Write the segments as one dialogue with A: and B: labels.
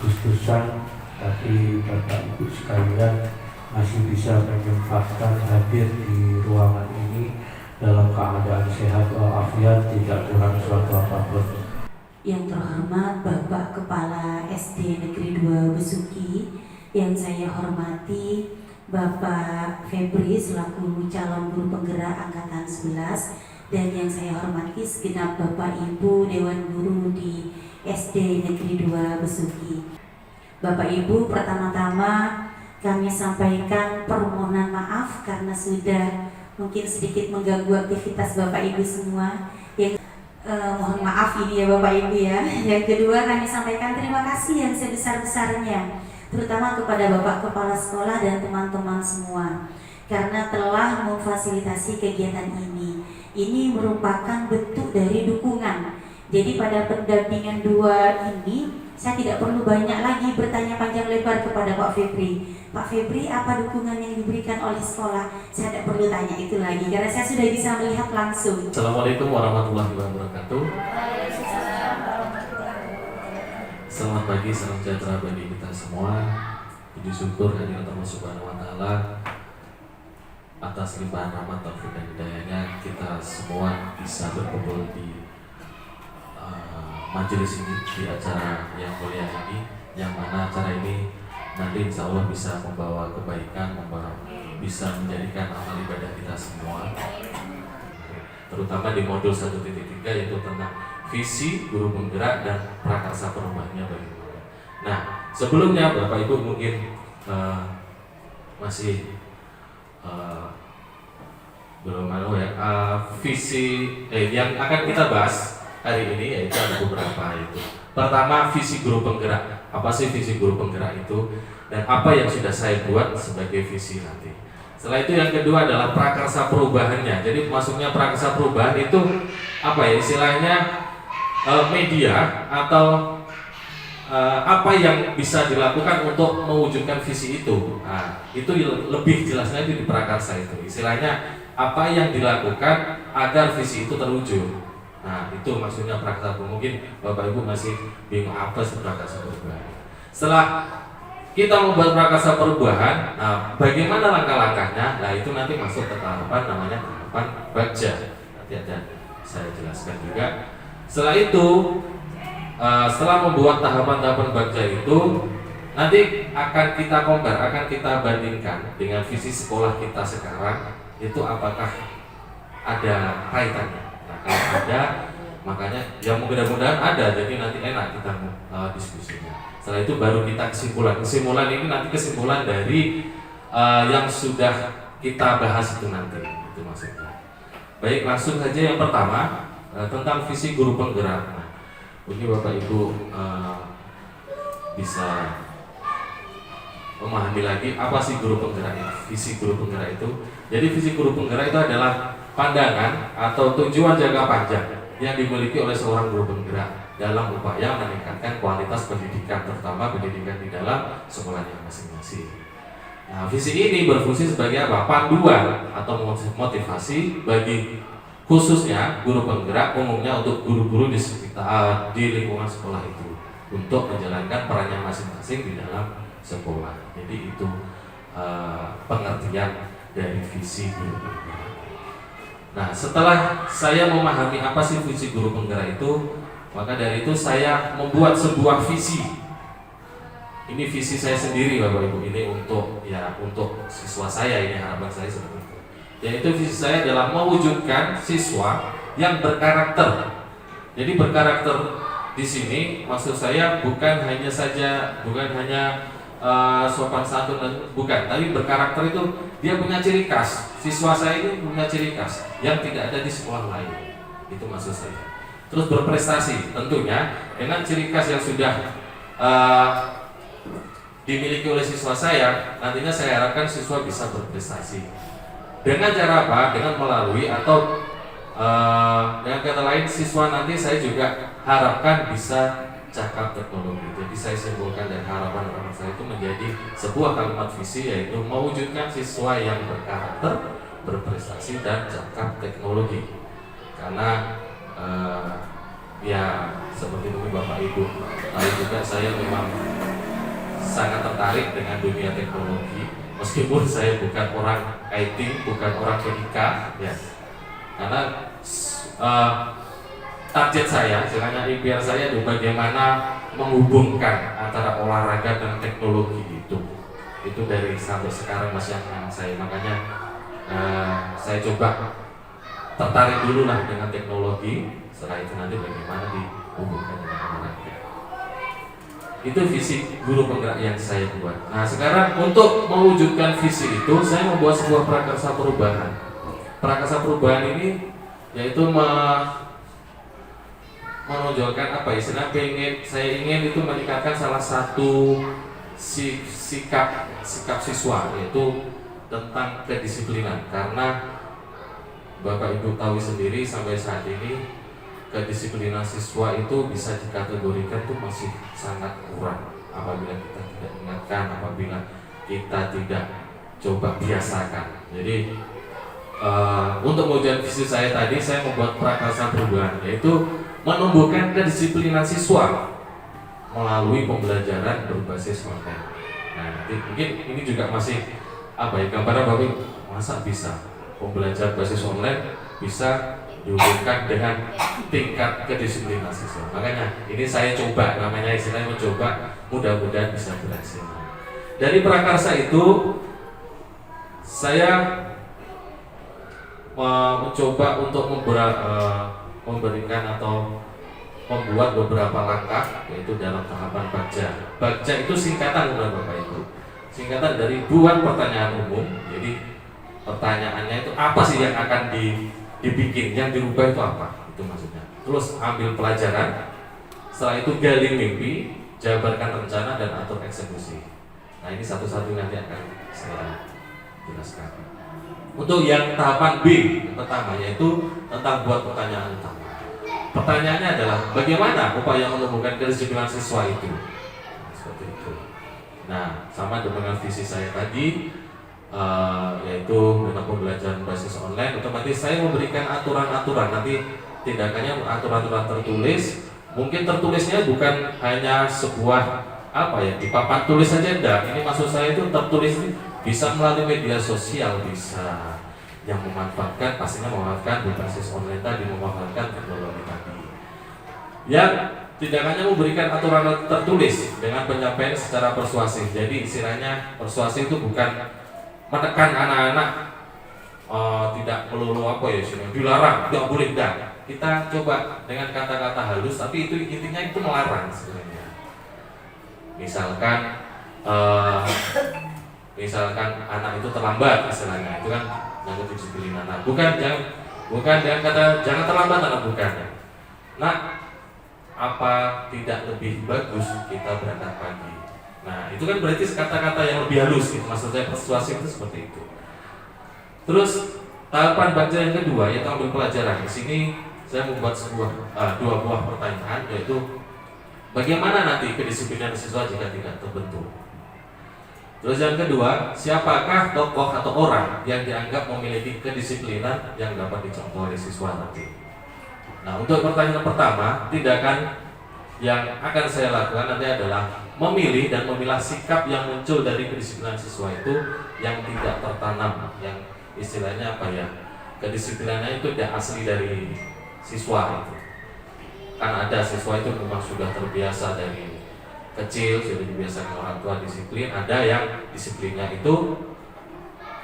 A: Agustusan, tapi Bapak Ibu sekalian masih bisa menyempatkan hadir di ruangan ini dalam keadaan sehat walafiat, tidak kurang suatu apapun.
B: Yang terhormat Bapak Kepala SD Negeri 2 Besuki, yang saya hormati Bapak Febri selaku calon guru penggerak angkatan 11, dan yang saya hormati segenap Bapak Ibu Dewan Guru di SD Negeri 2 Besuki. Bapak Ibu, pertama-tama kami sampaikan permohonan maaf karena sudah mungkin sedikit mengganggu aktivitas Bapak Ibu semua. Mohon maaf ini ya Bapak Ibu ya. Yang kedua, kami sampaikan terima kasih yang sebesar-besarnya, terutama kepada Bapak Kepala Sekolah dan teman-teman semua, karena telah memfasilitasi kegiatan ini. Ini merupakan bentuk dari dukungan. Jadi pada pendampingan 2 ini, saya tidak perlu banyak lagi bertanya panjang lebar kepada Pak Febri. Pak Febri, apa dukungan yang diberikan oleh sekolah? Saya tidak perlu tanya itu lagi, karena saya sudah bisa melihat langsung.
C: Assalamualaikum warahmatullahi wabarakatuh. Selamat pagi, salam sejahtera bagi kita semua. Puji syukur hadirat Allah Subhanahu wa Ta'ala atas limpahan rahmat, taufik dan hidayahnya kita semua bisa berkumpul di majelis ini, di acara yang mulia ini, yang mana acara ini nanti insya Allah bisa membawa kebaikan, bisa menjadikan amal ibadah kita semua, terutama di modul 1.3 yaitu tentang visi guru penggerak dan prakarsa perubahannya bagaimana. Nah, sebelumnya Bapak Ibu mungkin masih belum tahu ya, visi yang akan kita bahas hari ini yaitu ada beberapa itu. Pertama, visi guru penggerak. Apa sih visi guru penggerak itu? Dan apa yang sudah saya buat sebagai visi nanti. Setelah itu yang kedua adalah prakarsa perubahannya. Jadi masuknya prakarsa perubahan itu apa ya istilahnya, media atau apa yang bisa dilakukan untuk mewujudkan visi itu. Nah, itu lebih jelasnya di prakarsa itu. Istilahnya apa yang dilakukan agar visi itu terwujud. Nah, itu maksudnya prakarsa perubahan. Mungkin Bapak Ibu masih bingung apa sih prakarsa perubahan. Setelah kita membuat prakarsa perubahan, nah bagaimana langkah-langkahnya? Nah itu nanti masuk ke tahapan namanya tahapan bagja. Nanti ada saya jelaskan juga. Setelah itu, setelah membuat tahapan-tahapan bagja itu, nanti akan kita compare, akan kita bandingkan dengan visi sekolah kita sekarang. Itu apakah ada kaitannya? Nah, kalau ada, makanya yang mudah-mudahan ada, jadi nanti enak kita diskusinya. Setelah itu baru kita kesimpulan. Kesimpulan ini nanti kesimpulan dari yang sudah kita bahas itu nanti. Itu maksudnya. Baik, langsung saja yang pertama tentang visi guru penggerak. Nah, mungkin Bapak Ibu bisa memahami lagi apa sih guru penggerak itu, visi guru penggerak itu. Jadi visi guru penggerak itu adalah pandangan atau tujuan jangka panjang yang dimiliki oleh seorang guru penggerak dalam upaya meningkatkan kualitas pendidikan, terutama pendidikan di dalam sekolahnya masing-masing. Nah, visi ini berfungsi sebagai apa? Panduan atau motivasi bagi khususnya guru penggerak, umumnya untuk guru-guru di sekitar di lingkungan sekolah itu untuk menjalankan perannya masing-masing di dalam sekolah. Jadi itu pengertian dari visi guru penggerak. Nah, setelah saya memahami apa sih visi guru penggerak itu, maka dari itu saya membuat sebuah visi. Ini visi saya sendiri Bapak Ibu, ini untuk siswa saya, ini harapan saya seperti itu. Yaitu visi saya adalah mewujudkan siswa yang berkarakter. Jadi berkarakter di sini maksud saya bukan hanya sopan santun dan bukan, tapi berkarakter itu dia punya ciri khas. Siswa saya ini punya ciri khas yang tidak ada di sekolah lain. Itu maksud saya. Terus berprestasi, tentunya dengan ciri khas yang sudah dimiliki oleh siswa saya, nantinya saya harapkan siswa bisa berprestasi. Dengan cara apa? Dengan melalui atau dengan kata lain, siswa nanti saya juga harapkan bisa cakap teknologi. Jadi saya simpulkan dari harapan saya itu menjadi sebuah kalimat visi, yaitu mewujudkan siswa yang berkarakter, berprestasi dan cakap teknologi. Karena ya seperti mungkin Bapak Ibu tahu juga, saya memang sangat tertarik dengan dunia teknologi, meskipun saya bukan orang IT, bukan orang teknika, ya. Karena target saya, sebenarnya impian saya itu bagaimana menghubungkan antara olahraga dan teknologi itu dari sampai sekarang masih yang saya, makanya saya coba tertarik dulu lah dengan teknologi, setelah itu nanti bagaimana dihubungkan dengan olahraga. Itu visi guru penggerak yang saya buat. Nah sekarang untuk mewujudkan visi itu saya membuat sebuah prakarsa perubahan. Prakarsa perubahan ini yaitu menonjolkan apa istilah saya ingin itu meningkatkan salah satu sikap siswa, yaitu tentang kedisiplinan. Karena Bapak Ibu tahu sendiri sampai saat ini kedisiplinan siswa itu bisa dikategorikan itu masih sangat kurang apabila kita tidak ingatkan, apabila kita tidak coba biasakan. Jadi untuk mewujudkan visi saya tadi, saya membuat prakarsa perubahan, yaitu menumbuhkan kedisiplinan siswa melalui pembelajaran berbasis online. Nah, mungkin ini juga masih gambaran Bapak masa bisa pembelajaran berbasis online bisa dihubungkan dengan tingkat kedisiplinan siswa. Makanya ini saya coba, namanya istilahnya mencoba, mudah-mudahan bisa berhasil. Dari prakarsa itu saya mencoba untuk memberikan atau membuat beberapa langkah, yaitu dalam tahapan Bagja. Bagja itu singkatan Bapak Ibu, singkatan dari buat pertanyaan umum. Jadi pertanyaannya itu apa sih yang akan dibikin, yang dirubah itu apa, itu maksudnya. Terus ambil pelajaran, setelah itu gali mimpi, jabarkan rencana dan atur eksekusi. Nah ini satu-satu nanti akan saya jelaskan. Untuk yang tahapan B yang pertama, yaitu tentang buat pertanyaan utama. Pertanyaannya adalah bagaimana upaya menumbuhkan kedisiplinan siswa itu. Seperti itu. Nah, sama dengan visi saya tadi, yaitu dengan pembelajaran basis online, otomatis saya memberikan aturan-aturan. Nanti tindakannya aturan-aturan tertulis. Mungkin tertulisnya bukan hanya sebuah di papan tulis saja, enggak. Ini maksud saya itu tertulis bisa melalui media sosial, bisa yang memanfaatkan, pastinya memanfaatkan berbasis online tadi, memanfaatkan teknologi tadi. Yang tindakannya memberikan aturan tertulis dengan penyampaian secara persuasif. Jadi istilahnya persuasif itu bukan menekan anak-anak tidak melulu dilarang, tidak boleh, enggak. Kita coba dengan kata-kata halus, tapi itu intinya itu melarang sebenarnya. Misalkan anak itu terlambat, istilahnya itu kan yang kedisiplinan. Nah, bukan dengan kata jangan terlambat, anak bukan. Nah, apa tidak lebih bagus kita berangkat pagi? Nah, itu kan berarti kata-kata yang lebih halus, gitu. Maksud saya persuasif itu seperti itu. Terus tahapan Bagja yang kedua, yaitu ambil pelajaran. Di sini saya membuat dua buah pertanyaan, yaitu bagaimana nanti kedisiplinan siswa jika tidak terbentuk. Terus yang kedua, siapakah tokoh atau orang yang dianggap memiliki kedisiplinan yang dapat dicontoh oleh siswa nanti. Nah, untuk pertanyaan pertama, tindakan yang akan saya lakukan nanti adalah memilih dan memilah sikap yang muncul dari kedisiplinan siswa itu yang tidak tertanam, yang istilahnya kedisiplinannya itu tidak asli dari siswa itu. Kan ada siswa itu memang sudah terbiasa dari kecil, sudah dibiasakan orang tua disiplin. Ada yang disiplinnya itu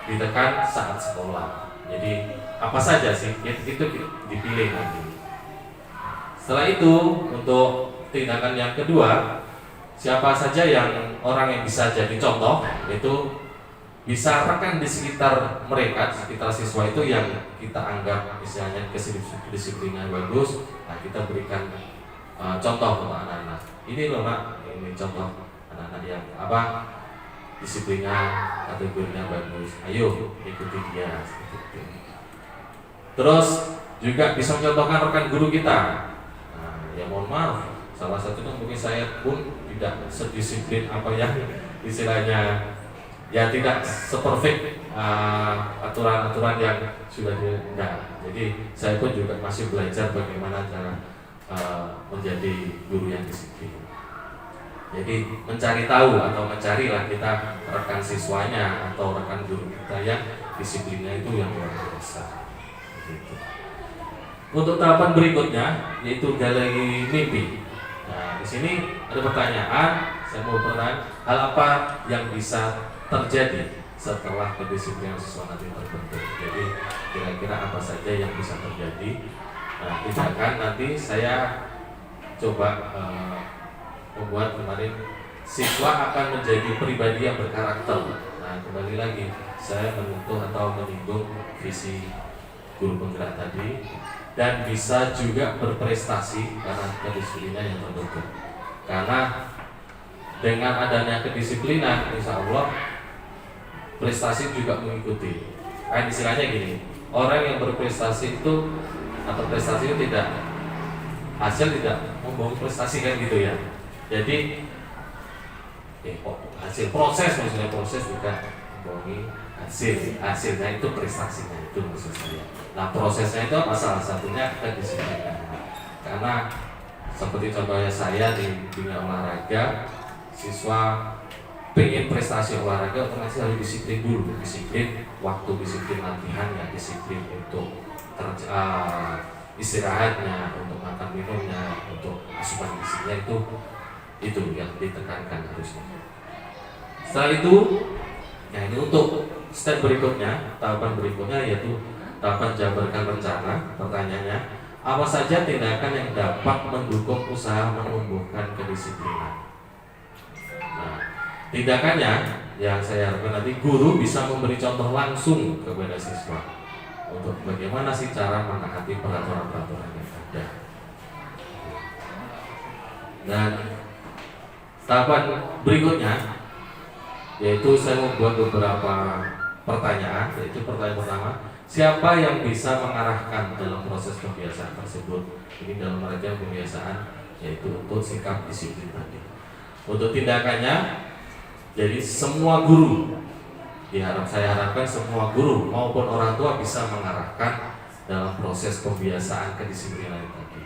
C: ditekan saat sekolah. Jadi apa saja sih itu dipilih nanti. Setelah itu untuk tindakan yang kedua, siapa saja yang orang yang bisa jadi contoh, itu bisa rekan di sekitar mereka, di sekitar siswa itu yang kita anggap misalnya kedisiplinnya bagus. Nah, kita berikan contoh untuk anak-anak. Ini loh Pak, ini contoh anak-anak yang disiplinnya, kategorinya bagus. Ayo ikuti dia. Terus juga bisa mencontohkan rekan guru kita. Nah, ya mohon maaf, salah satunya mungkin saya pun tidak sedisiplin apa yang istilahnya tidak seperfect aturan-aturan yang sudah Jadi saya pun juga masih belajar bagaimana cara menjadi guru yang disiplin. Jadi mencari tahu atau mencarilah kita rekan siswanya atau rekan guru kita yang disiplinnya itu yang luar biasa. Gitu. Untuk tahapan berikutnya yaitu galeri mimpi. Nah, di sini ada pertanyaan, saya mau bertanya, hal apa yang bisa terjadi setelah kedisiplinan siswa nanti terbentuk? Jadi kira-kira apa saja yang bisa terjadi? Nah, tindakan nanti saya coba membuat kemarin siswa akan menjadi pribadi yang berkarakter. Nah, kembali lagi saya menyentuh atau menyinggung visi guru penggerak tadi, dan bisa juga berprestasi karena kedisiplinan yang terbentuk. Karena dengan adanya kedisiplinan, insya Allah prestasi juga mengikuti. Kan istilahnya gini, orang yang berprestasi itu atau prestasi itu tidak hasil tidak membawa prestasi kan gitu ya. Jadi hasil proses, maksudnya proses bukan membawa hasilnya itu prestasinya itu maksud saya. Nah prosesnya itu apa? Salah satunya kedisiplinan. Karena seperti contohnya saya di dunia olahraga, siswa pengen prestasi olahraga otomatis harus disiplin dulu, disiplin waktu, disiplin latihan, ya disiplin untuk istirahatnya, untuk makan minumnya, untuk asupan gizinya itu yang ditekankan harusnya. Setelah itu, ya ini untuk step berikutnya, tahapan berikutnya yaitu tahapan jabarkan rencana. Pertanyaannya, apa saja tindakan yang dapat mendukung usaha menumbuhkan kedisiplinan? Nah, tindakannya yang saya harapkan nanti guru bisa memberi contoh langsung kepada siswa untuk bagaimana sih cara menaati peraturan-peraturan yang ada. Dan tahapan berikutnya yaitu saya membuat beberapa pertanyaan. Yaitu pertanyaan pertama, siapa yang bisa mengarahkan dalam proses pembiasaan tersebut? Ini dalam rangka pembiasaan yaitu untuk sikap disiplin tadi. Untuk tindakannya, jadi semua guru saya harapkan semua guru maupun orang tua bisa mengarahkan dalam proses pembiasaan kedisiplinan tadi.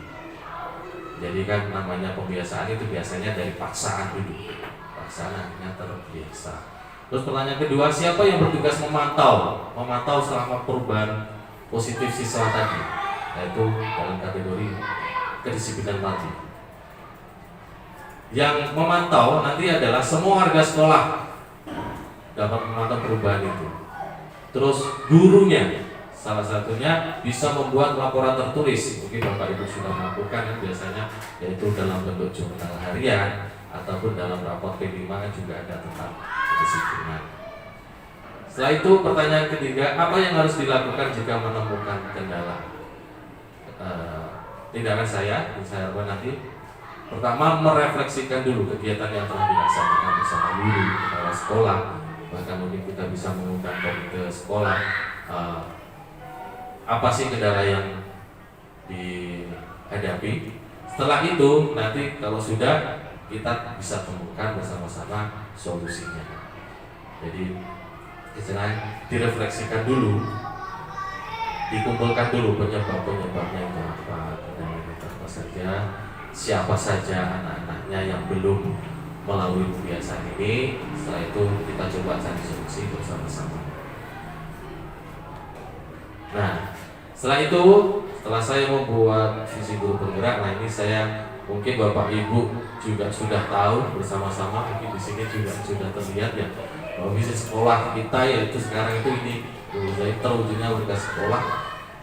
C: Jadi kan namanya pembiasaan itu biasanya dari paksaan dulu, paksaan akhirnya terbiasa. Terus pertanyaan kedua, siapa yang bertugas memantau selama perubahan positif siswa tadi, yaitu dalam kategori kedisiplinan tadi. Yang memantau nanti adalah semua warga sekolah dapat memantau perubahan itu. Terus gurunya salah satunya bisa membuat laporan tertulis. Mungkin Bapak Ibu sudah melakukan kan biasanya, yaitu dalam bentuk jurnal harian ataupun dalam rapor P5 kan juga ada tentang kedisiplinan. Setelah itu pertanyaan ketiga, apa yang harus dilakukan jika menemukan kendala? Tindakan saya harapkan nanti pertama merefleksikan dulu kegiatan yang telah dilaksanakan bersama guru, kepala sekolah, bahkan mungkin kita bisa mengundang komite sekolah. Apa sih kendala yang dihadapi? Setelah itu nanti kalau sudah, kita bisa temukan bersama-sama solusinya. Jadi istilahnya direfleksikan dulu, dikumpulkan dulu penyebab-penyebabnya itu apa saja, siapa saja anak-anaknya yang belum melalui kebiasaan ini. Setelah itu kita coba cari solusi bersama-sama. Nah, setelah itu, setelah saya membuat visi guru penggerak, nah ini saya mungkin Bapak Ibu juga sudah tahu bersama-sama, mungkin di sini juga sudah terlihat ya bahwa visi sekolah kita yaitu sekarang itu ini terwujudnya warga sekolah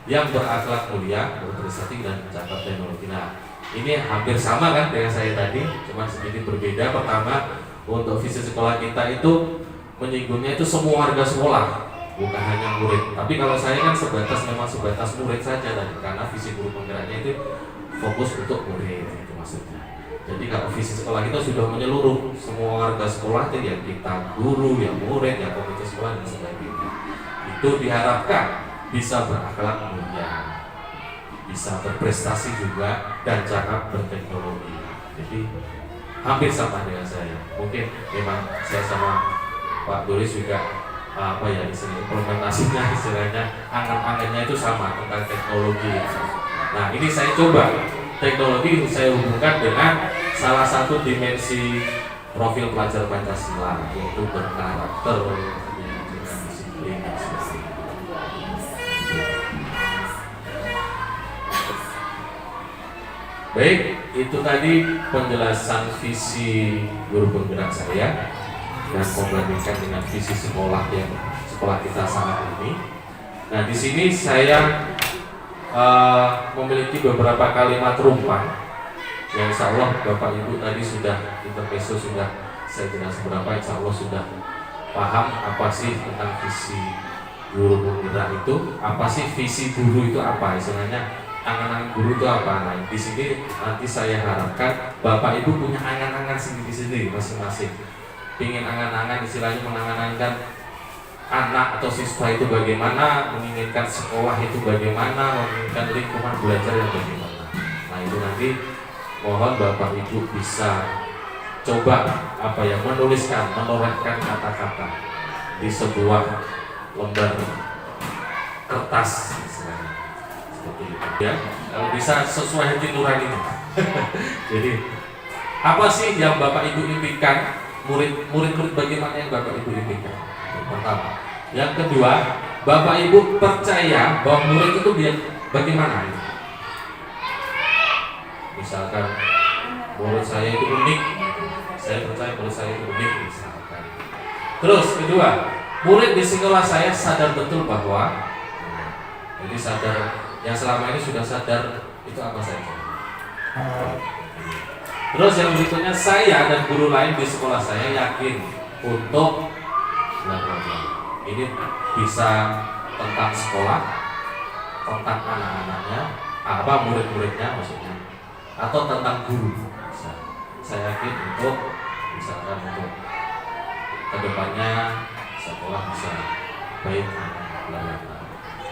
C: yang berakhlak mulia, berprestasi dan mencapai teknologi. Nah, ini hampir sama kan dengan saya tadi, cuma sedikit berbeda. Pertama, untuk visi sekolah kita itu menyinggungnya itu semua warga sekolah, bukan hanya murid. Tapi kalau saya kan memang sebatas murid saja tadi, karena visi guru penggeraknya itu fokus untuk murid itu maksudnya. Jadi kalau visi sekolah kita sudah menyeluruh semua warga sekolah, jadi yang kita guru, yang murid, yang komite sekolah dan sebagainya. Itu diharapkan bisa berakhlak mulia, bisa berprestasi juga dan cakap berteknologi. Jadi hampir sama dengan saya. Mungkin memang saya sama Pak Doris juga implementasinya istilahnya angan-angannya itu sama tentang teknologi. Nah ini saya coba teknologi saya hubungkan dengan salah satu dimensi profil pelajar Pancasila, yaitu berkarakter, dengan disiplin dan sebagainya. Baik, itu tadi penjelasan visi guru penggerak saya dan membandingkan dengan visi sekolah kita saat ini. Nah, di sini saya memiliki beberapa kalimat rumpang yang insya Allah Bapak Ibu tadi sudah intermezzo sudah saya jelaskan beberapa, insya Allah sudah paham apa sih tentang visi guru penggerak itu, apa sih visi guru itu apa, istilahnya angan-angan guru itu apa. Nah, di sini nanti saya harapkan Bapak Ibu punya angan-angan sendiri-sendiri masing-masing. Pingin angan-angan, istilahnya mengangan-angan anak atau siswa itu bagaimana, menginginkan sekolah itu bagaimana, menginginkan lingkungan belajar yang bagaimana. Nah, itu nanti mohon Bapak Ibu bisa coba menuliskan, menorehkan kata-kata di sebuah lembar kertas misalnya. Seperti itu ya. Kalau bisa sesuai hati nurani itu. Jadi apa sih yang Bapak Ibu impikan? Murid-murid bagaimana yang Bapak Ibu impikan? Yang pertama. Yang kedua, Bapak Ibu percaya bahwa murid itu bagaimana? Misalkan murid saya itu unik, saya percaya murid saya itu unik misalkan. Terus kedua, murid di sekolah saya sadar betul bahwa jadi sadar yang selama ini sudah sadar itu apa saja. Terus yang berikutnya, saya dan guru lain di sekolah saya yakin untuk ini bisa tentang sekolah, tentang anak-anaknya, murid-muridnya maksudnya, atau tentang guru. Saya yakin untuk misalkan untuk kedepannya sekolah bisa baik belajar.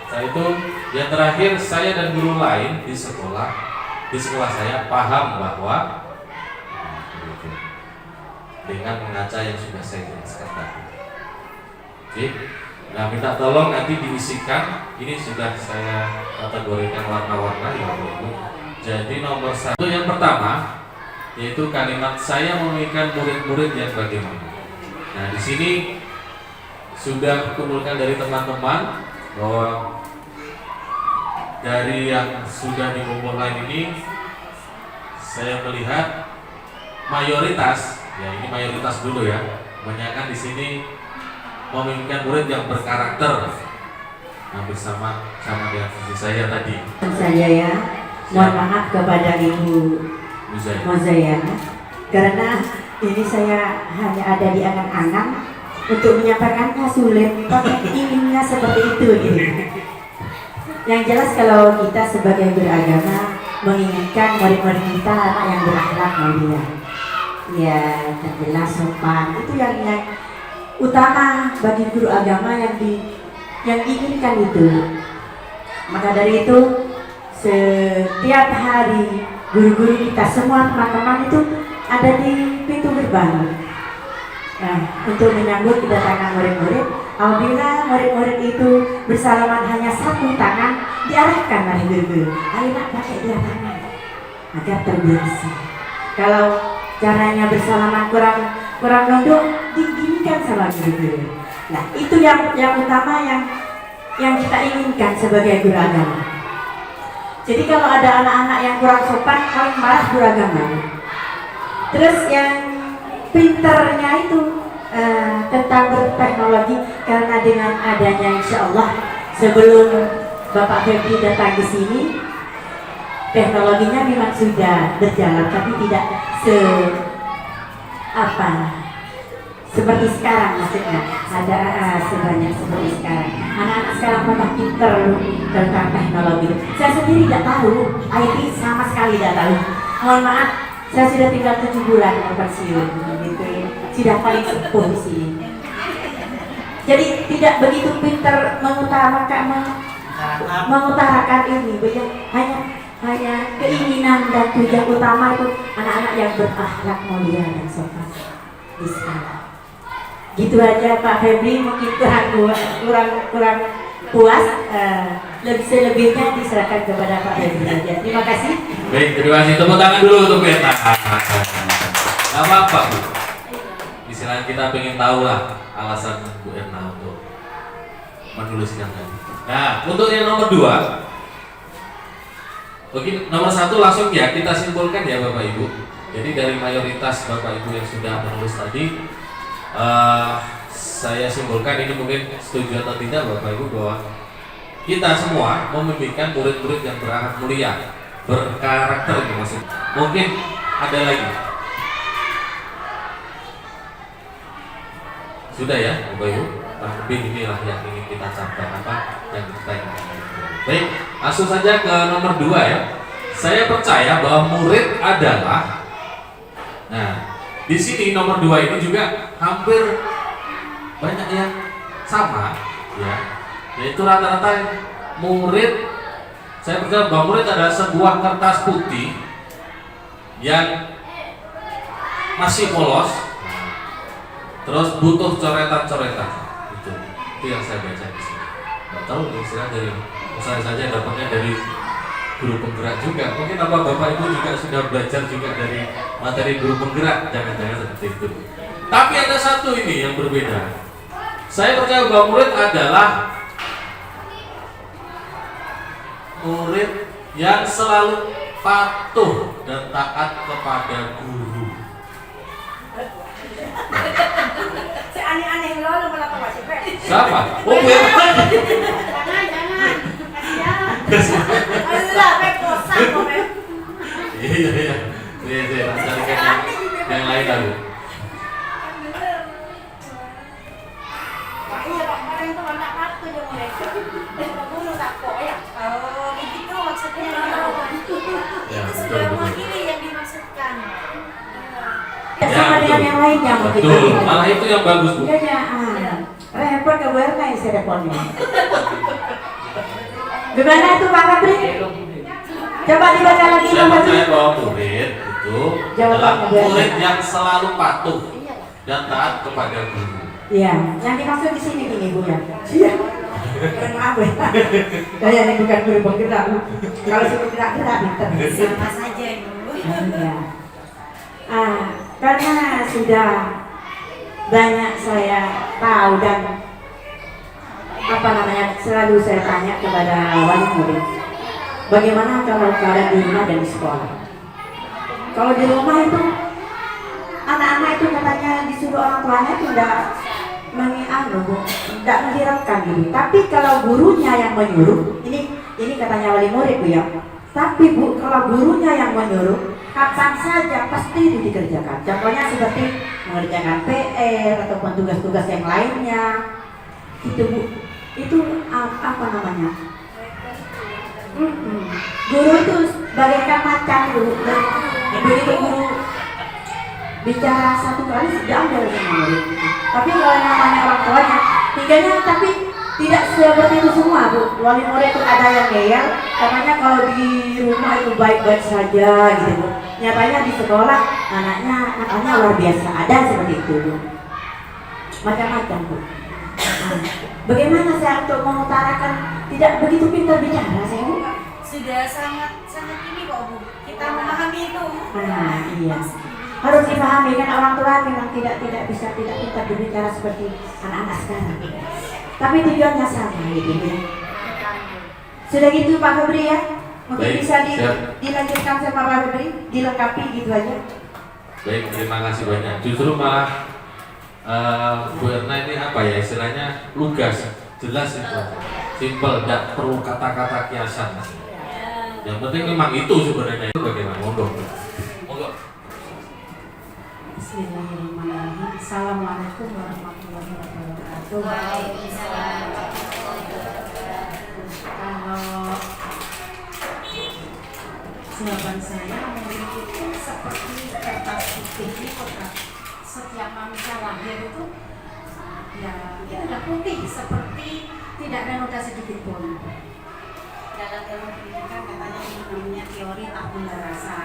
C: Setelah itu yang terakhir, saya dan guru lain di sekolah saya paham bahwa dengan mengaca yang sudah saya jelaskan tadi. Oke. Nah, minta tolong nanti diisikan. Ini sudah saya kategorikan warna-warna ya Bu. Jadi nomor 1 yang pertama yaitu kalimat saya memiliki murid-murid yang bagaimana. Nah, di sini sudah kumpulkan dari teman-teman bahwa dari yang sudah dikumpulkan ini saya melihat mayoritas, ya ini mayoritas dulu ya, kebanyakan di sini memimpikan murid yang berkarakter. Hampir sama dengan visi saya tadi.
D: Saya ya, mohon maaf kepada Ibu Mozaya, karena ini saya hanya ada di angan-angan untuk menyampaikannya sulit, tapi inginnya seperti itu gitu. Yang jelas kalau kita sebagai beragama menginginkan murid-murid kita anak yang berakhlak mulia, ya jelas sopan, itu yang utama bagi guru agama yang diinginkan itu. Maka dari itu setiap hari guru-guru kita semua teman-teman itu ada di pintu gerbang. Nah, untuk menyambut kedatangan murid-murid, apabila murid-murid itu bersalaman hanya satu tangan, diarahkan oleh guru-guru, ayo nak pakai dua tangan agar terbiasa. Kalau caranya bersalaman kurang nunduk, diginikan sama guru-guru. Nah, itu yang utama yang kita inginkan sebagai guru agama. Jadi kalau ada anak-anak yang kurang sopan, paling marah guru agama. Terus yang pinternya itu tentang berteknologi, karena dengan adanya insya Allah sebelum Bapak Febri datang ke sini, teknologinya memang sudah berjalan, tapi tidak seperti sekarang, maksudnya ada sebanyak seperti sekarang. Anak-anak sekarang memang pinter tentang teknologi. Saya sendiri tidak tahu, IT sama sekali tidak tahu. Mohon maaf, saya sudah tinggal 7 bulan pensiun, gitu. Sudah paling sepuh di sini. Jadi tidak begitu pinter mengutarakan ini, hanya keinginan dan tujuan utama itu anak-anak yang berakhlak mulia dan sopan di sekolah. Gitu aja Pak Febri, mungkin kurang puas, selebihnya diserahkan kepada Pak Febri saja. Terima kasih.
C: Baik, terima kasih. Tepuk tangan dulu untuk Bu Erna. Gak apa-apa Bu. Istilahnya kita pengen tahu lah alasan Bu Erna untuk menuliskan tadi. Nah, untuk yang nomor 2, oke, nomor 1 langsung ya kita simpulkan ya Bapak Ibu. Jadi dari mayoritas Bapak Ibu yang sudah menulis tadi, saya simpulkan ini mungkin setuju atau tidak Bapak Ibu bahwa kita semua memimpikan murid-murid yang berakhlak mulia, berkarakter ini maksud. Mungkin ada lagi. Sudah ya Bapak Ibu. Lebih inilah yang ingin kita capai, yang kita inginkan. Baik, langsung saja ke nomor 2 ya. Saya percaya bahwa murid adalah, nah di sini nomor 2 ini juga hampir banyak yang sama ya, yaitu rata-rata murid. Saya percaya bahwa murid adalah sebuah kertas putih yang masih polos, terus butuh coretan-coretan. Itu yang saya baca di sini. Nggak tahu istilah dari saya saja dapatnya dari guru penggerak juga. Mungkin apa Bapak Ibu juga sudah belajar juga dari materi guru penggerak, jangan-jangan seperti itu. Tapi ada satu ini yang berbeda. Saya percaya bahwa murid adalah murid yang selalu patuh dan taat kepada guru.
D: Aneh-aneh lo malah masih
C: Siapa? Oh, Bu Erna.
D: Jangan. Allah, bosan kok.
C: Iya. Carikan yang lain lalu.
D: Iya, Pak, kemarin tuh anak kartu yang mereka. Guru tak kok ya. Oh, begitu maksudnya.
C: Ya,
E: Itu sudah mewakili yang dimaksudkan.
C: Ya,
D: Sama dengan yang lainnya mungkin.
C: Betul, malah itu yang bagus Bu.
D: Iya, repot ke Bu Erna isi repotnya. Gimana itu Pak Febri? Coba dibaca lagi
C: Saya
D: Pak Febri.
C: percaya bahwa murid itu adalah murid yang selalu patuh dan taat kepada guru.
D: Iya, yang dimaksud di sini gini Bu ya. Iya. Maaf ya. Saya ini bukan guru penggerak. Kalau suruh gerak-gerak pinter.
E: Sama saja Ibu.
D: Iya. Karena sudah banyak saya tahu dan selalu saya tanya kepada wali murid, bagaimana kalau keadaan di rumah dan di sekolah? Kalau di rumah itu anak-anak itu katanya disuruh orang tuanya itu tidak menghiraukan gitu. Tapi kalau gurunya yang menyuruh, ini katanya wali murid Bu ya. Tapi Bu, kalau gurunya yang menyuruh, kapan saja pasti itu dikerjakan. Contohnya seperti mengerjakan PR ataupun tugas-tugas yang lainnya. Itu Bu, itu apa namanya? Guru itu bagaikan macan Bu. Begitu guru bicara satu kali sudah ada sama murid. Tapi kalau yang namanya orang tuanya, tiganya tapi tidak seperti itu semua Bu. Wali murid itu ada yang ngeyel, katanya kalau di rumah itu baik-baik saja gitu Bu. Nyatanya di sekolah anaknya luar biasa, ada seperti itu Bu. Macam-macam Bu. Bagaimana saya untuk mengutarakan tidak begitu pintar bicara saya Bu?
E: Sudah sangat ini kok Bu. Kita memahami itu.
D: Iya. Harus dipahami kan orang tua memang tidak bisa pintar berbicara seperti anak-anak sekarang. Tapi tujuannya sama gitu ya. Sudah gitu Pak Febri ya? Mungkin
C: Baik,
D: bisa
C: siap.
D: dilanjutkan sama Pak Febri, dilengkapi gitu aja.
C: Baik, terima kasih banyak. Justru malah Bu Erna ini apa ya istilahnya lugas, jelas itu, simple, tidak perlu kata-kata kiasan. Yang penting memang itu sebenarnya. Itu bagaimana? Monggo.
D: Bismillahirrahmanirrahim. Assalamualaikum warahmatullahi wabarakatuh. Kalau jawaban saya mungkin itu seperti kertas putih di kotak. Setiap manusia lahir itu ya itu udah putih seperti tidak ada noda sedikit pun. Dalam ilmu pendidikan katanya itu namanya teori tabula rasa.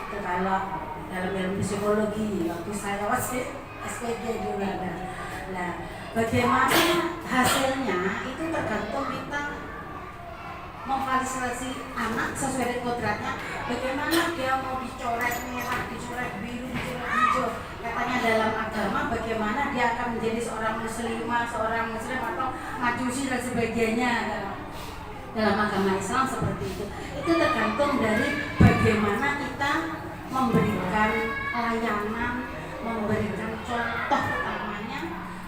D: Itu kalau dalam ilmu psikologi waktu saya masih SPD juga ada
B: Nah, bagaimana hasilnya itu tergantung kita memfasilitasi anak sesuai dengan kodratnya. Bagaimana dia mau dicoret merah, dicoret biru, dicoret hijau. Katanya dalam agama bagaimana dia akan menjadi seorang muslimah, seorang muslim atau majusi dan sebagainya. Dalam agama Islam seperti itu. Itu tergantung dari bagaimana kita memberikan layanan, memberikan contoh utamanya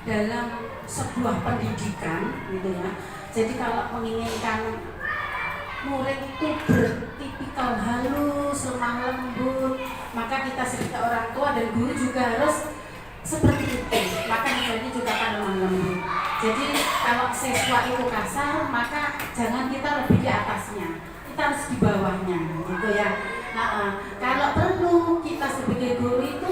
B: dalam sebuah pendidikan gitu ya. Jadi kalau menginginkan murid itu bertipikal halus, lemah lembut, maka kita sebagai orang tua dan guru juga harus seperti itu. Maka ini juga akan lemah lembut. Jadi kalau siswa itu kasar, maka jangan kita lebih di atasnya, kita harus di bawahnya, gitu ya. Kalau perlu kita sebagai guru itu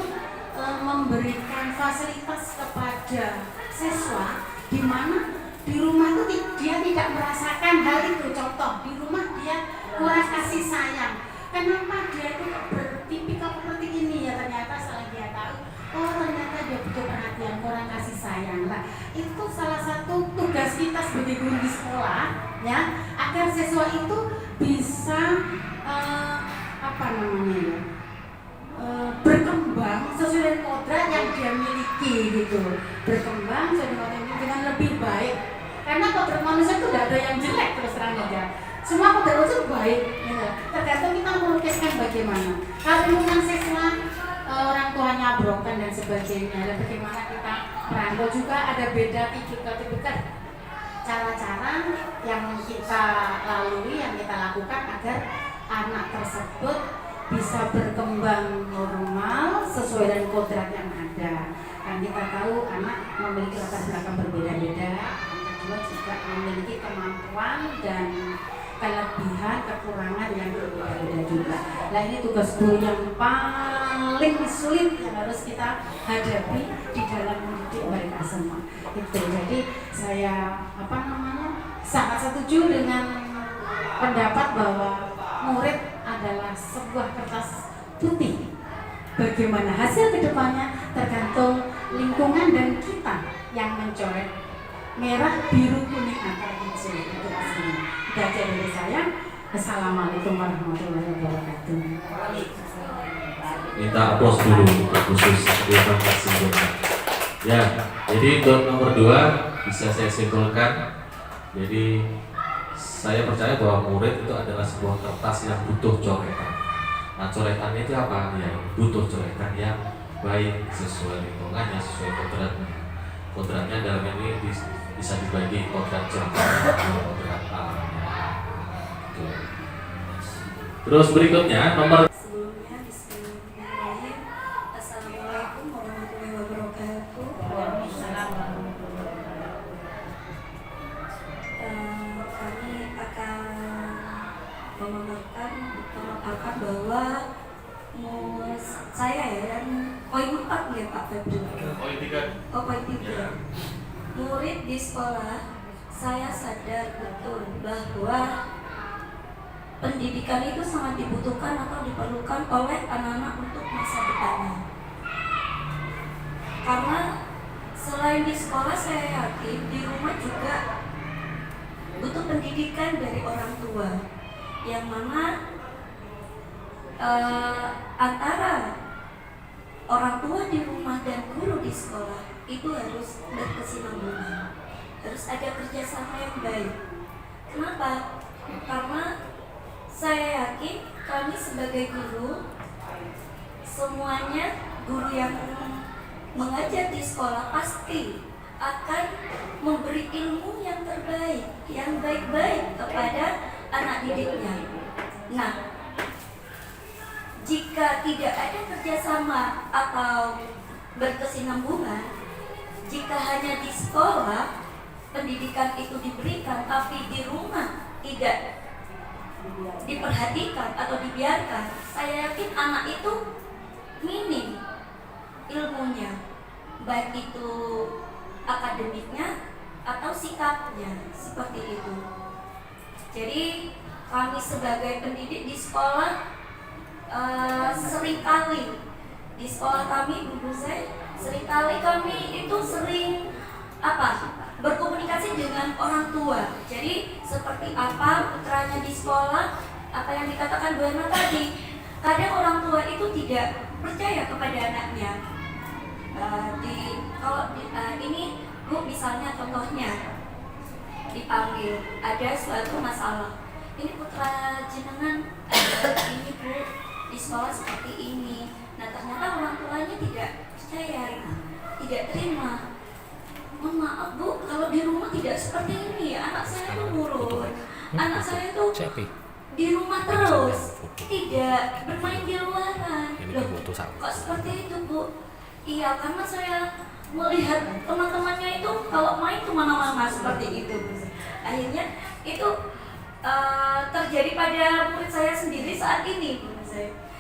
B: memberikan fasilitas kepada siswa, di mana di rumah itu dia tidak merasakan hal itu. Contoh, di rumah dia kurang kasih sayang. Kenapa dia itu bertipikal seperti ini ya? Ternyata setelah dia tahu, oh ternyata dia butuh perhatian, kurang kasih sayang. Nah, itu salah satu tugas kita sebagai guru di sekolah, ya, agar siswa itu bisa berkembang sesuai dengan kodrat yang dia miliki gitu. Berkembang sesuai dengan kodrat yang dengan lebih baik. Karena kodrat manusia itu tidak ada yang jelek terus terang aja. Semua kodrat manusia baik, gitu. Tergantung kita melukiskan bagaimana. Kalau lingkungan siswa orang tuanya broken dan sebagainya, dan bagaimana kita merangkul juga ada beda tipikal cara-cara yang kita lalui, yang kita lakukan agar anak tersebut bisa berkembang normal sesuai dengan kodrat yang ada. Kan kita tahu anak memiliki latar belakang berbeda-beda, yang kedua juga memiliki kemampuan dan kelebihan, kekurangan yang berbeda-beda juga. Nah, ini tugas guru yang paling sulit yang harus kita hadapi di dalam mendidik mereka semua. Itu. Jadi saya sangat setuju dengan pendapat bahwa murid adalah sebuah kertas putih. Bagaimana hasil kedepannya tergantung lingkungan dan kita yang mencoret merah, biru, kuning, atau hijau. Itu aslinya. Itu aja dari saya. Assalamualaikum warahmatullahi wabarakatuh.
C: Minta aplaus dulu untuk khusus. Terima kasih banyak. Ya, jadi untuk nomor 2 bisa saya simpulkan. Jadi saya percaya bahwa murid itu adalah sebuah kertas yang butuh coretan. Nah, coretannya itu apa? Ya, butuh coretan yang baik sesuai lingkungannya, sesuai kodratnya. Kodratnya dalam ini bisa dibagi kodrat jangka dan kodrat alamnya. Terus berikutnya nomor
F: sebelumnya bismillahirrahmanirrahim. Assalamualaikum warahmatullahi wabarakatuh. Kami akan memaparkan bahwa saya ya poin 4 ya Pak Febri.
C: poin 3.
F: Oh, poin 3. Murid di sekolah, saya sadar betul bahwa pendidikan itu sangat dibutuhkan atau diperlukan oleh anak-anak untuk masa depannya. Karena selain di sekolah, saya yakin di rumah juga butuh pendidikan dari orang tua, yang mana antara orang tua di rumah dan guru di sekolah itu harus berkesinambungan, harus ada kerjasama yang baik. Kenapa? Karena saya yakin kami sebagai guru, semuanya guru yang mengajar di sekolah pasti akan memberi ilmu yang terbaik, yang baik-baik kepada anak didiknya. Nah, jika tidak ada kerjasama atau berkesinambungan, jika hanya di sekolah pendidikan itu diberikan tapi di rumah tidak diperhatikan atau dibiarkan, saya yakin anak itu minim ilmunya, baik itu akademiknya atau sikapnya, seperti itu. Jadi kami sebagai pendidik di sekolah seringkali di sekolah kami dulu seringkali kami itu sering apa? Berkomunikasi dengan orang tua. Jadi seperti apa putranya di sekolah, apa yang dikatakan Bu Herma tadi, kadang orang tua itu tidak percaya kepada anaknya. Ini Bu, misalnya contohnya dipanggil ada suatu masalah, ini putra jenengan ini Bu di sekolah seperti ini. Nah ternyata orang tuanya tidak percaya, tidak terima. Mohon maaf Bu, kalau di rumah tidak seperti ini. Anak saya tuh nurut, anak saya tuh di rumah terus, tidak bermain di luaran. Loh, kok seperti itu Bu? Iya, karena saya melihat teman-temannya itu kalau main kemana-mana seperti itu. Akhirnya itu terjadi pada murid saya sendiri saat ini.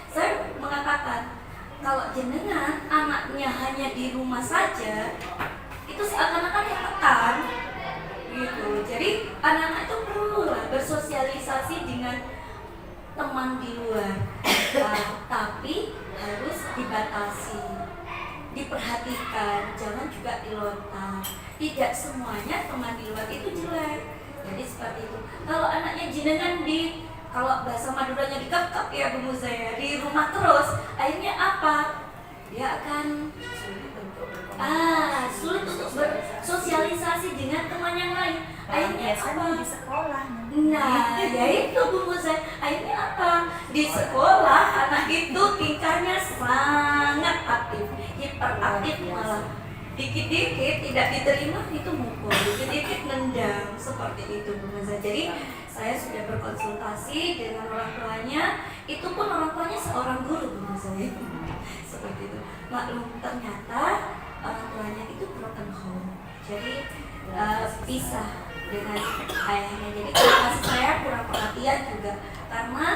F: Saya mengatakan, kalau jenengan anaknya hanya di rumah saja, itu seakan-akan tertekan gitu. Jadi anak-anak itu perlu bersosialisasi dengan teman di luar, tapi harus dibatasi, diperhatikan, jangan juga dilontar. Tidak semuanya teman di luar itu jelek. Jadi seperti itu. Kalau anaknya jenengan kalau bahasa Maduranya dikekep ya Bu Muzaya, di rumah terus, akhirnya apa? Dia akan sulit untuk bersosialisasi dengan teman yang lain. Akhirnya apa?
E: Di sekolah.
F: Nah, ya itu Bu Muzai. Akhirnya apa? Di sekolah anak itu tingkahnya sangat aktif, hiperaktif malah. Dikit-dikit tidak diterima itu mukul, dikit-dikit nendang, seperti itu Bu Muzai. Jadi saya sudah berkonsultasi dengan orang tuanya, itu pun orang tuanya seorang guru Bu Muzai. Seperti itu. Maklum ternyata orang tuanya itu broken home, jadi pisah dengan ayahnya. Jadi kasih saya kurang perhatian juga karena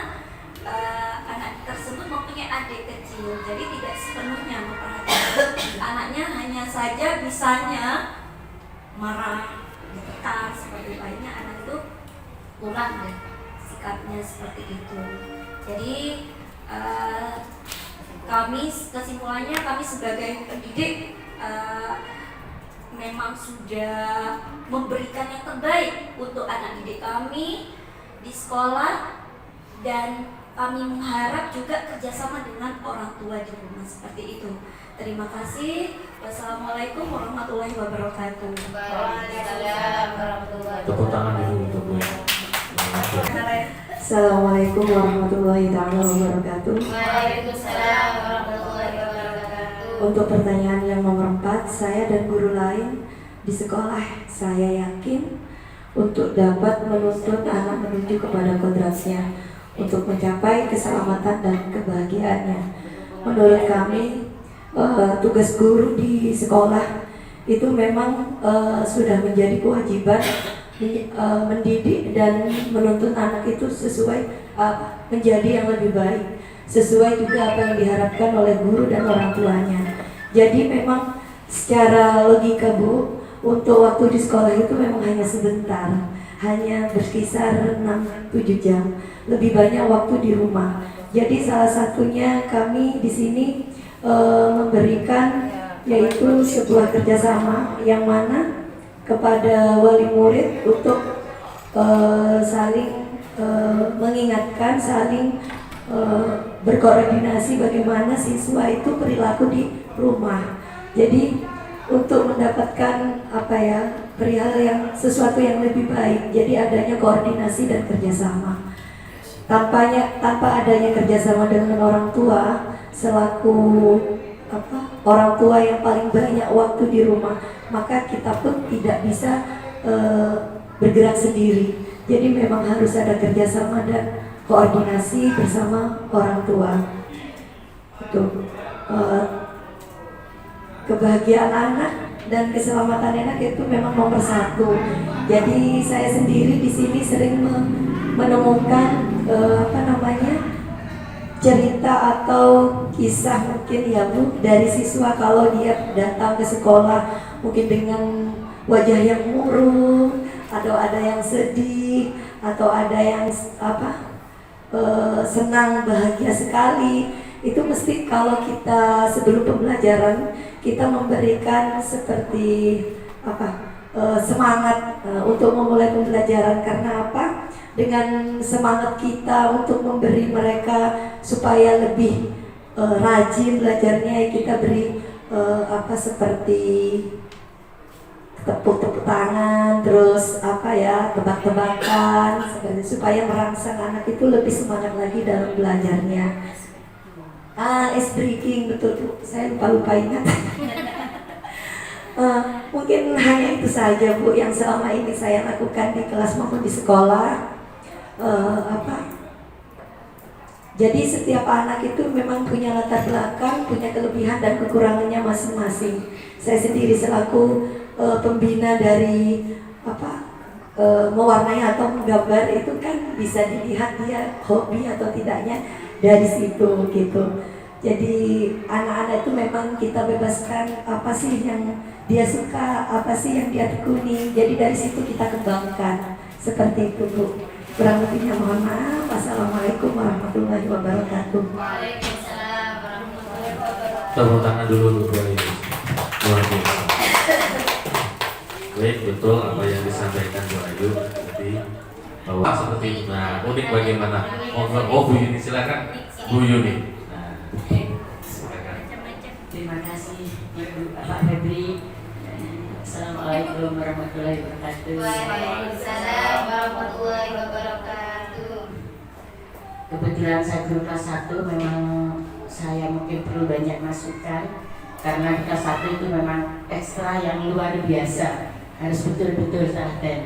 F: anak tersebut mempunyai adik kecil, jadi tidak sepenuhnya memperhatikan anaknya, hanya saja bisanya marah, ditekan seperti itu. Akhirnya anak itu kurang deh sikapnya seperti itu. Jadi kesimpulannya kami sebagai pendidik memang sudah memberikan yang terbaik untuk anak didik kami di sekolah, dan kami mengharap juga kerjasama dengan orang tua di rumah seperti itu. Terima kasih. Wassalamualaikum warahmatullahi wabarakatuh.
E: Waalaikumsalam warahmatullahi
C: Tepuk tangan dulu untuk Bu.
D: Assalamualaikum warahmatullahi wabarakatuh.
E: Waalaikumsalam warahmatullahi wabarakatuh.
D: Untuk pertanyaan yang nomor 4, saya dan guru lain di sekolah, saya yakin untuk dapat menuntun anak menuju kepada kodrasnya untuk mencapai keselamatan dan kebahagiaannya. Menurut kami, tugas guru di sekolah itu memang sudah menjadi kewajiban mendidik dan menuntun anak itu sesuai menjadi yang lebih baik, sesuai juga apa yang diharapkan oleh guru dan orang tuanya. Jadi memang secara logika Bu, untuk waktu di sekolah itu memang hanya sebentar, hanya berkisar 6-7 jam. Lebih banyak waktu di rumah. Jadi salah satunya kami di sini memberikan yaitu sebuah kerjasama yang mana kepada wali murid untuk saling mengingatkan, saling berkoordinasi bagaimana siswa itu perilaku di rumah. Jadi untuk mendapatkan perihal yang sesuatu yang lebih baik, jadi adanya koordinasi dan kerjasama. Tanpa adanya kerjasama dengan orang tua selaku orang tua yang paling banyak waktu di rumah, maka kita pun tidak bisa bergerak sendiri. Jadi memang harus ada kerjasama dan koordinasi bersama orang tua. Itu kebahagiaan anak dan keselamatan anak itu memang nomor 1. Jadi saya sendiri di sini sering menemukan cerita atau kisah mungkin ya Bu, dari siswa kalau dia datang ke sekolah mungkin dengan wajah yang murung, atau ada yang sedih, atau ada yang senang, bahagia sekali. Itu mesti kalau kita sebelum pembelajaran kita memberikan seperti
G: semangat untuk memulai pembelajaran. Karena apa? Dengan semangat kita untuk memberi mereka supaya lebih rajin belajarnya, kita beri seperti tepuk-tepuk tangan, terus tebak-tebakan, seperti supaya merangsang anak itu lebih semangat lagi dalam belajarnya. Ice breaking, betul Bu, saya lupa ingat. Mungkin hanya itu saja Bu yang selama ini saya lakukan di kelas maupun di sekolah. Jadi setiap anak itu memang punya latar belakang, punya kelebihan dan kekurangannya masing-masing. Saya sendiri selaku pembina dari mewarnai atau menggambar itu kan bisa dilihat dia hobi atau tidaknya dari situ gitu. Jadi anak-anak itu memang kita bebaskan apa sih yang dia suka, apa sih yang dia tekuni. Jadi dari situ kita kembangkan seperti itu Bu. Kurang lebihnya mohon maaf. Wassalamualaikum warahmatullahi wabarakatuh.
E: Waalaikumsalam warahmatullahi wabarakatuh.
C: Tepuk tangan dulu Bu Ayu. Luar biasa. Baik, betul apa yang disampaikan Bu Ayu tadi bahwa seperti itu. Nah, unik bagaimana? Bu Yuni, silakan Bu Yuni. Nah, silakan.
D: Terima kasih Ibu Bapak Febri. Assalamualaikum warahmatullahi wabarakatuh.
E: Waalaikumsalam warahmatullahi wabarakatuh.
D: Kebetulan saya guru kelas 1, memang saya mungkin perlu banyak masukan karena di kelas 1 itu memang ekstra yang luar biasa, harus betul-betul telaten.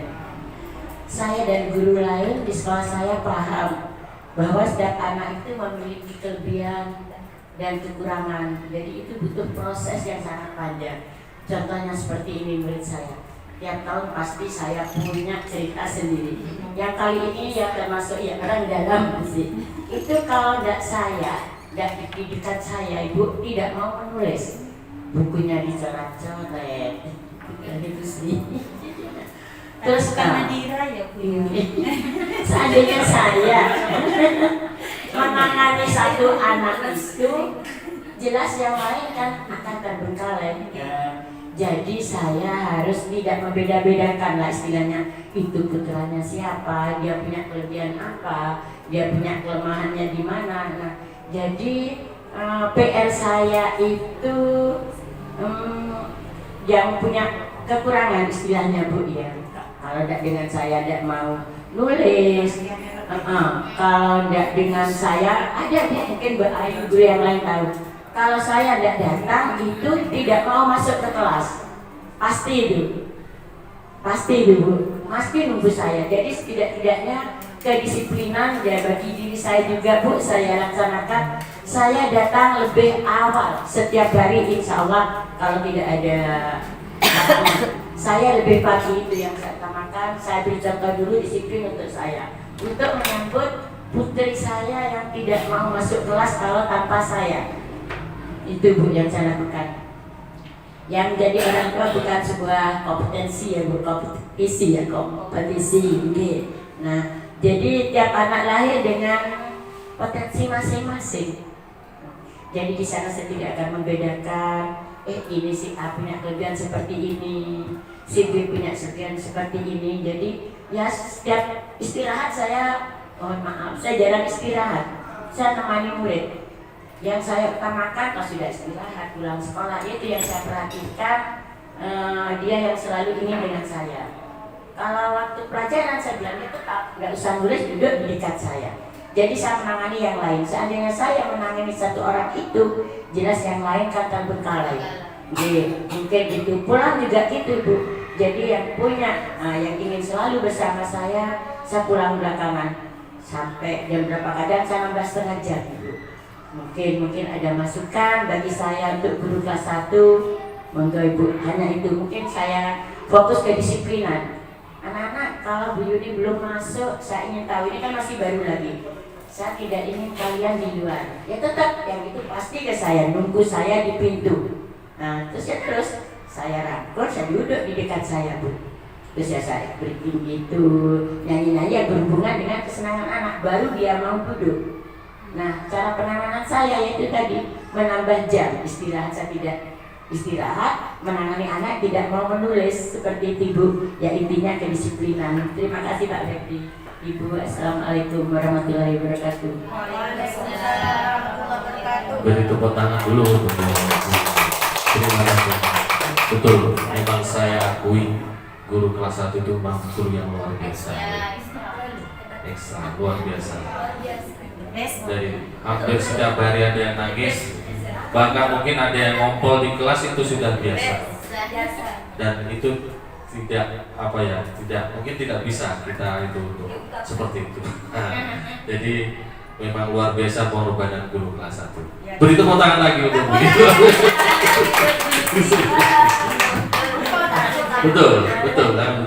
D: Saya dan guru lain di sekolah saya paham bahwa setiap anak itu memiliki kelebihan dan kekurangan, jadi itu butuh proses yang sangat panjang. Contohnya seperti ini murid saya, tiap tahun pasti saya punya cerita sendiri. Yang kali ini ya termasuk ya orang dalam sih. Itu kalau tidak saya, tidak di dekat saya, Ibu tidak mau menulis. Bukunya dicoret-coret, itu sih. Terus
E: karena Nadira ya Bu.
D: Seandainya saya menangani satu anak itu, jelas yang lain kan akan terbengkalai. Jadi saya harus tidak membeda-bedakan lah istilahnya, itu putranya siapa, dia punya kelebihan apa, dia punya kelemahannya di mana. Nah, jadi PR saya itu yang punya kekurangan istilahnya Bu ya. Kalau tidak dengan saya tidak mau nulis, kalau tidak dengan saya ada mungkin guru yang lain tahu. Kalau saya tidak datang itu tidak mau masuk ke kelas, pasti itu Bu, pasti nunggu saya. Jadi setidak-tidaknya kedisiplinan ya bagi diri saya juga Bu, saya laksanakan. Saya datang lebih awal setiap hari insya Allah kalau tidak ada saya lebih pagi itu yang saya utamakan. Saya beri contoh dulu disiplin untuk saya, untuk menyambut putri saya yang tidak mau masuk kelas kalau tanpa saya. Itu Bu yang saya lakukan. Yang jadi orang tua bukan sebuah kompetensi ya Bu, kompetisi ya, kompetisi gitu. Nah, jadi tiap anak lahir dengan potensi masing-masing. Jadi di sana saya tidak akan membedakan, ini si A punya kelebihan seperti ini, si B punya kelebihan seperti ini. Jadi ya setiap istirahat saya, mohon maaf, saya jarang istirahat. Saya temani murid. Yang saya utamakan kalau sudah istirahat pulang sekolah itu yang saya perhatikan, dia yang selalu ingin dengan saya. Kalau waktu pelajaran saya bilangnya tetap nggak usah nulis, duduk di dekat saya. Jadi saya menangani yang lain. Seandainya saya menangani satu orang itu, jelas yang lain kan terbengkalai. Jadi mungkin itu pulang juga gitu Bu. Jadi yang punya, yang ingin selalu bersama saya pulang belakangan sampai jam berapa, kadang saya 16,5 jam Bu. Mungkin ada masukan bagi saya untuk guru kelas 1, monggo Ibu. Hanya itu, mungkin saya fokus ke disiplinan. Anak-anak, kalau Bu Yuni belum masuk, saya ingin tahu, ini kan masih baru lagi. Saya tidak ingin kalian di luar. Ya tetap yang itu pasti ke saya, nunggu saya di pintu. Nah, terus saya rangkul, saya duduk di dekat saya Bu. Terus ya saya berikan gitu, nyanyi-nyanyi yang berhubungan dengan kesenangan anak, baru dia mau duduk. Nah, cara penanganan saya yaitu tadi menambah jam istirahat. Saya tidak istirahat, menangani anak, tidak mau menulis seperti itu Ibu. Ya intinya kedisiplinan. Terima kasih Pak Febri. Ibu, assalamualaikum warahmatullahi wabarakatuh.
C: Beri tepuk tangan dulu untuk terima kasih. Betul, memang saya akui guru kelas 1 itu memang guru yang luar biasa. Ekstra, luar biasa. Dari hampir setiap hari ada yang nangis, bahkan mungkin ada yang ngompol di kelas, itu sudah biasa. Dan itu tidak mungkin tidak bisa kita itu untuk seperti itu. Jadi memang luar biasa pengorbanan guru kelas 1. Beri tepuk tangan lagi untuk begitu.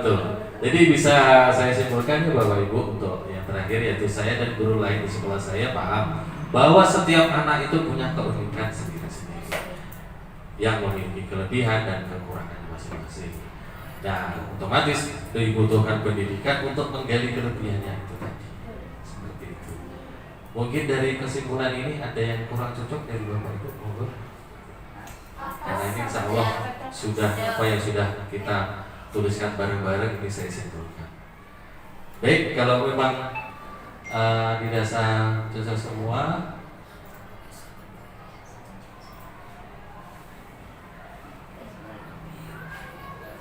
C: betul. Jadi bisa saya simpulkan ya Bapak Ibu, untuk yang terakhir yaitu saya dan guru lain di sekolah saya paham bahwa setiap anak itu punya keunikan sendiri-sendiri yang memiliki kelebihan dan kekurangan masing-masing. Dan otomatis dibutuhkan pendidikan untuk menggali kelebihannya itu tadi. Seperti itu. Mungkin dari kesimpulan ini ada yang kurang cocok dari Bapak Ibu, monggo. Karena ini insya Allah sudah kita tuliskan bareng-bareng, ini saya simpulkan. Baik, kalau memang dirasa cocok semua,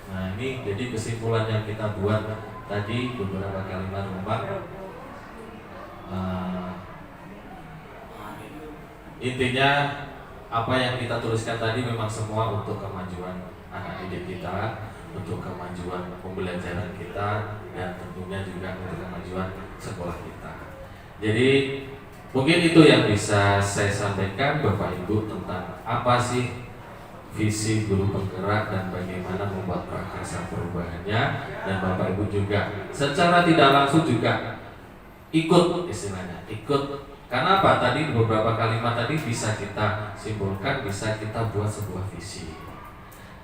C: nah ini jadi kesimpulan yang kita buat tadi, beberapa kalimat rumah. Intinya apa yang kita tuliskan tadi memang semua untuk kemajuan anak didik kita, untuk kemajuan pembelajaran kita, dan tentunya juga untuk kemajuan sekolah kita. Jadi mungkin itu yang bisa saya sampaikan Bapak Ibu tentang apa sih visi guru penggerak dan bagaimana membuat prakarsa perubahannya. Dan Bapak Ibu juga secara tidak langsung juga ikut, istilahnya ikut. Karena apa? Tadi beberapa kalimat tadi bisa kita simpulkan, bisa kita buat sebuah visi.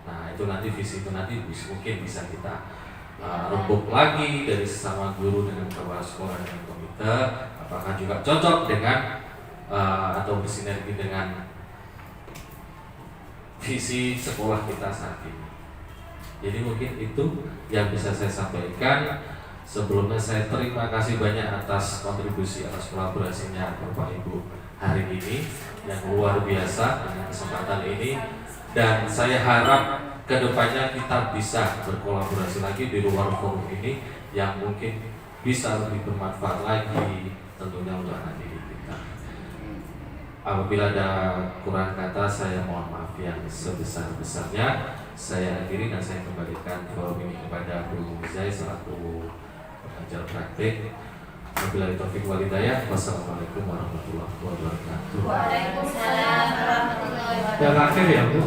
C: Nah itu nanti visi itu nanti mungkin bisa kita rembuk lagi dari sesama guru dengan kepala sekolah dengan komite, apakah juga cocok dengan atau bersinergi dengan visi sekolah kita saat ini. Jadi mungkin itu yang bisa saya sampaikan. Sebelumnya saya terima kasih banyak atas kontribusi, atas kolaborasinya Bapak Ibu hari ini yang luar biasa dengan kesempatan ini. Dan saya harap kedepannya kita bisa berkolaborasi lagi di luar forum ini yang mungkin bisa lebih bermanfaat lagi tentunya untuk anak didik kita. Apabila ada kurang kata, saya mohon maaf yang sebesar-besarnya. Saya akhiri dan saya kembalikan forum ini kepada Bu Zai selaku pengajar praktik. Wabillahi taufiq wal hidayah. Wassalamualaikum warahmatullahi wabarakatuh.
E: Waalaikumsalam warahmatullahi wabarakatuh.
A: Yang akhir ya Bu.